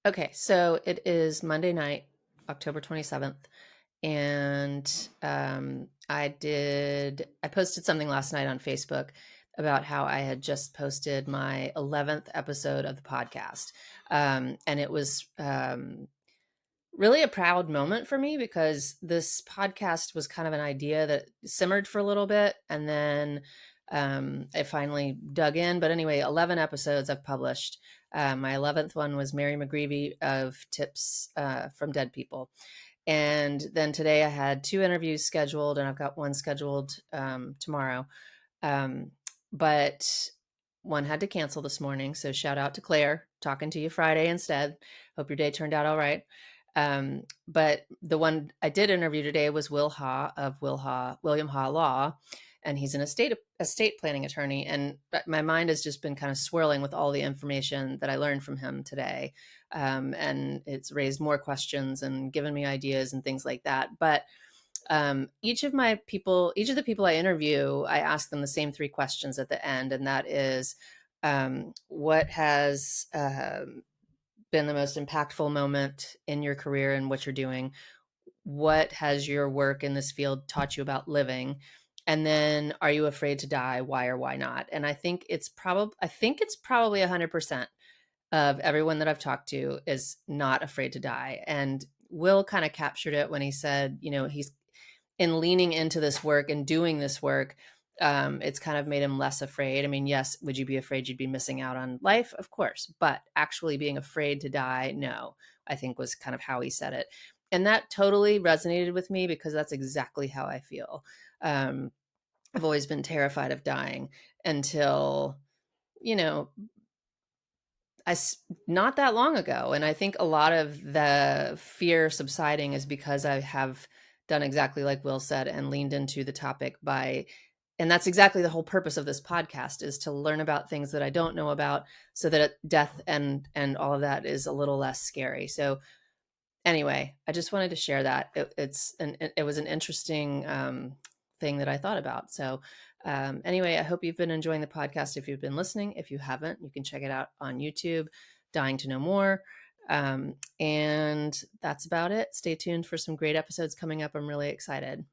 Okay, so it is Monday night, October 27th, and I posted something last night on Facebook about how I had just posted my 11th episode of the podcast. And it was really a proud moment for me because this podcast was kind of an idea that simmered for a little bit, and then I finally dug in. But anyway, 11 episodes I've published. My 11th one was Mary McGreevy of Tips from Dead People. And then today I had two interviews scheduled, and I've got one scheduled tomorrow. Um, but one had to cancel this morning. So shout out to Claire, talking to you Friday instead. Hope your day turned out all right. But the one I did interview today was Will Ha of William Ha Law, and he's an estate planning attorney. And my mind has just been kind of swirling with all the information that I learned from him today, and it's raised more questions and given me ideas and things like that. But each of the people I interview, I ask them the same three questions at the end, and that is, what has been the most impactful moment in your career and what you're doing? What has your work in this field taught you about living? And then, are you afraid to die? Why or why not? And I think it's probably 100% of everyone that I've talked to is not afraid to die. And Will kind of captured it when he said, he's in leaning into this work and doing this work, it's kind of made him less afraid. I mean, yes, would you be afraid you'd be missing out on life? Of course. But actually being afraid to die, no, I think was kind of how he said it. And that totally resonated with me because that's exactly how I feel. Um, I've always been terrified of dying until, you know, not that long ago. And I think a lot of the fear subsiding is because I have done exactly like Will said and leaned into the topic and that's exactly the whole purpose of this podcast, is to learn about things that I don't know about, so that death and all of that is a little less scary. So anyway, I just wanted to share that. It was an interesting thing that I thought about. So anyway, I hope you've been enjoying the podcast. If you've been listening, if you haven't, you can check it out on YouTube, Dying to Know More. And that's about it. Stay tuned for some great episodes coming up. I'm really excited.